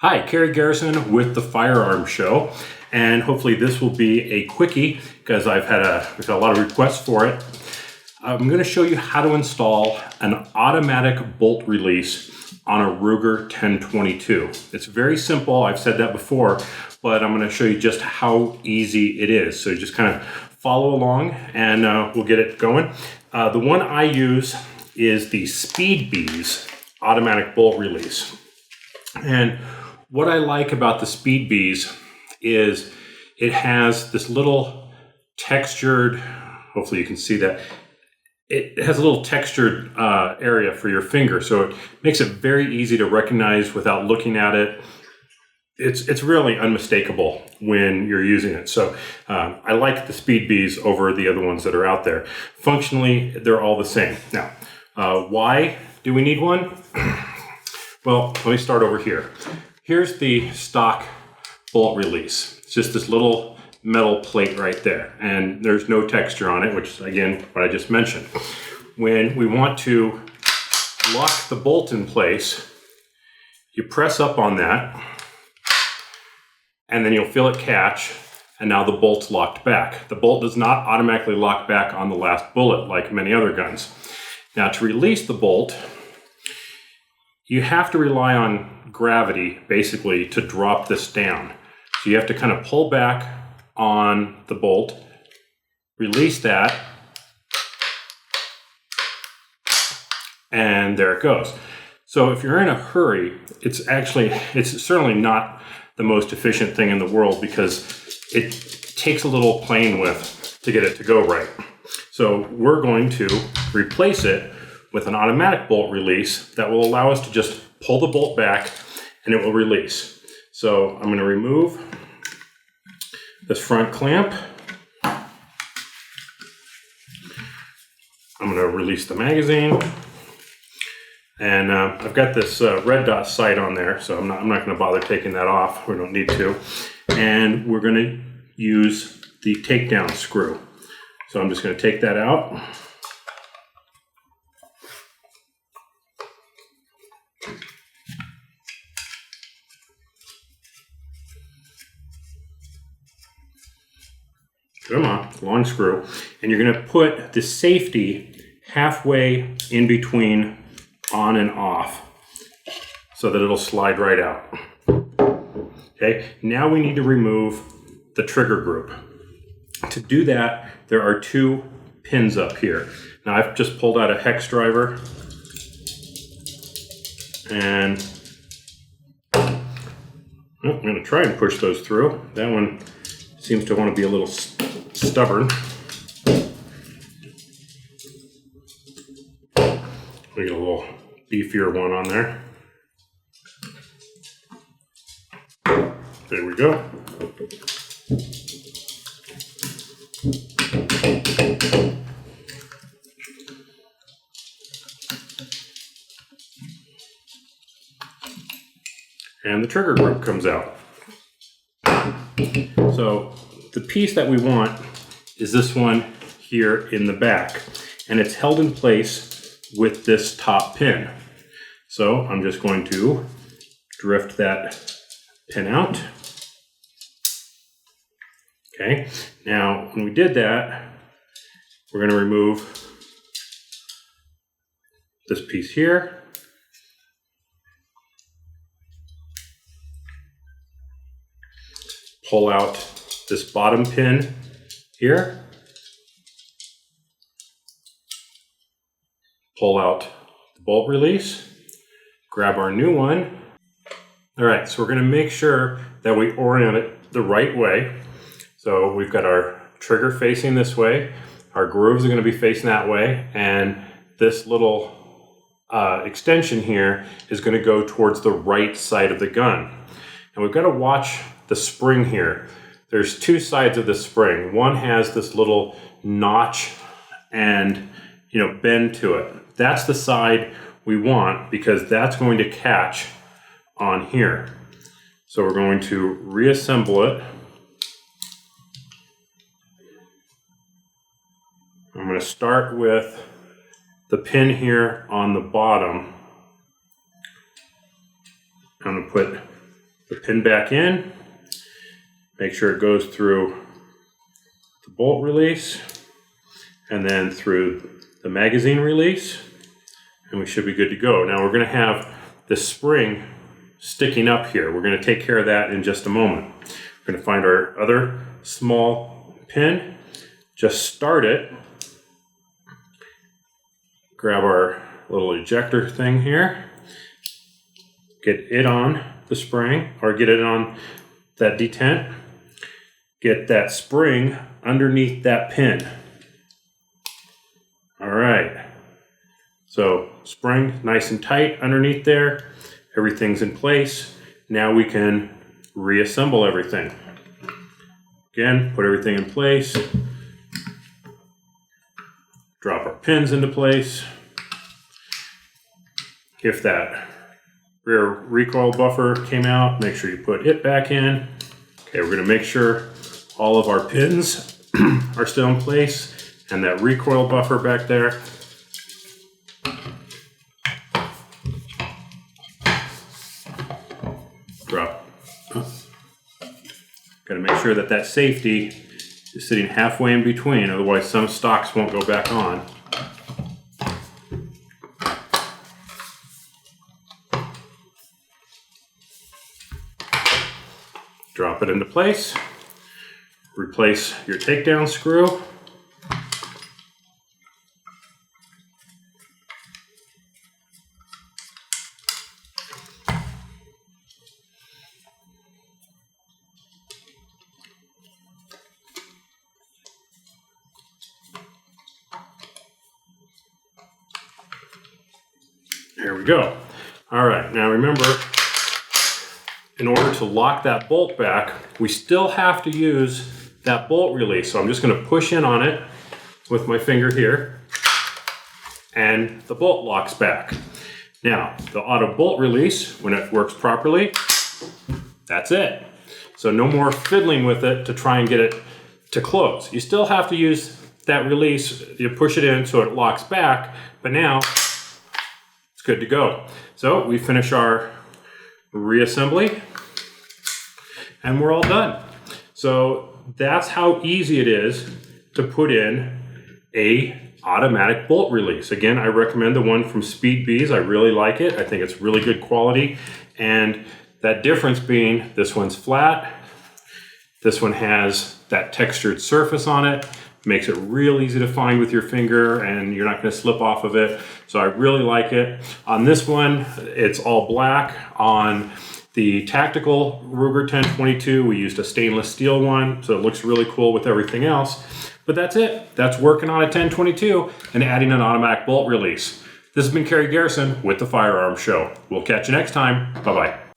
Hi, Kerry Garrison with the Firearm Show, and hopefully this will be a quickie because we've had a lot of requests for it. I'm going to show you how to install an automatic bolt release on a Ruger 1022. It's very simple. I've said that before, but I'm going to show you just how easy it is. So just kind of follow along and we'll get it going. The one I use is the Beez automatic bolt release. And what I like about the Beez is it has this little textured, hopefully you can see that, it has a little textured area for your finger, so it makes it very easy to recognize without looking at it. It's really unmistakable when you're using it. So I like the Beez over the other ones that are out there. Functionally, they're all the same. Now, why do we need one? Well, let me start over here. Here's the stock bolt release. It's just this little metal plate right there, and there's no texture on it, which is again what I just mentioned. When we want to lock the bolt in place, you press up on that, and then you'll feel it catch, and now the bolt's locked back. The bolt does not automatically lock back on the last bullet like many other guns. Now, to release the bolt, you have to rely on gravity basically to drop this down. So you have to kind of pull back on the bolt, release that, and there it goes. So if you're in a hurry, it's certainly not the most efficient thing in the world because it takes a little playing with to get it to go right. So we're going to replace it with an automatic bolt release that will allow us to just pull the bolt back and it will release. So I'm going to remove this front clamp. I'm going to release the magazine. And I've got this red dot sight on there, so I'm not going to bother taking that off. We don't need to. And we're going to use the takedown screw. So I'm just going to take that out. Come on, long screw. And you're going to put the safety halfway in between on and off so that it'll slide right out. Okay, now we need to remove the trigger group. To do that, there are two pins up here. Now I've just pulled out a hex driver and I'm going to try and push those through. That one seems to want to be a little stubborn. We get a little beefier one on there. There we go. And the trigger group comes out. So the piece that we want is this one here in the back, and it's held in place with this top pin. So I'm just going to drift that pin out. Okay, now when we did that, we're going to remove this piece here. Pull out this bottom pin here. Pull out the bolt release. Grab our new one. All right, so we're going to make sure that we orient it the right way. So we've got our trigger facing this way. Our grooves are going to be facing that way. And this little extension here is going to go towards the right side of the gun. And we've got to watch the spring here. There's two sides of the spring. One has this little notch and bend to it. That's the side we want because that's going to catch on here. So we're going to reassemble it. I'm going to start with the pin here on the bottom. I'm going to put pin back in. Make sure it goes through the bolt release and then through the magazine release, and we should be good to go. Now we're going to have the spring sticking up here. We're going to take care of that in just a moment. We're going to find our other small pin, just start it, grab our little ejector thing here, get it on the spring, or get it on that detent, get that spring underneath that pin. All right, so spring nice and tight underneath there, everything's in place. Now we can reassemble everything. Again, put everything in place, drop our pins into place. If that rear recoil buffer came out, make sure you put it back in. Okay, we're gonna make sure all of our pins are still in place and that recoil buffer back there. Drop. Gotta make sure that that safety is sitting halfway in between, otherwise some stocks won't go back on. Drop it into place. Replace your takedown screw. There we go. All right, now remember, in order to lock that bolt back, we still have to use that bolt release. So I'm just going to push in on it with my finger here, and the bolt locks back. Now, the auto bolt release, when it works properly, that's it. So no more fiddling with it to try and get it to close. You still have to use that release. You push it in so it locks back, but now it's good to go. So we finish our reassembly and we're all done. So that's how easy it is to put in a automatic bolt release. Again, I recommend the one from Beez. I really like it. I think it's really good quality. And that difference being this one's flat, this one has that textured surface on it, makes it real easy to find with your finger and you're not going to slip off of it. So I really like it. On this one, it's all black. On the tactical Ruger 1022, we used a stainless steel one, so it looks really cool with everything else. But that's it. That's working on a 1022 and adding an automatic bolt release. This has been Kerry Garrison with the Firearms Show. We'll catch you next time. Bye-bye.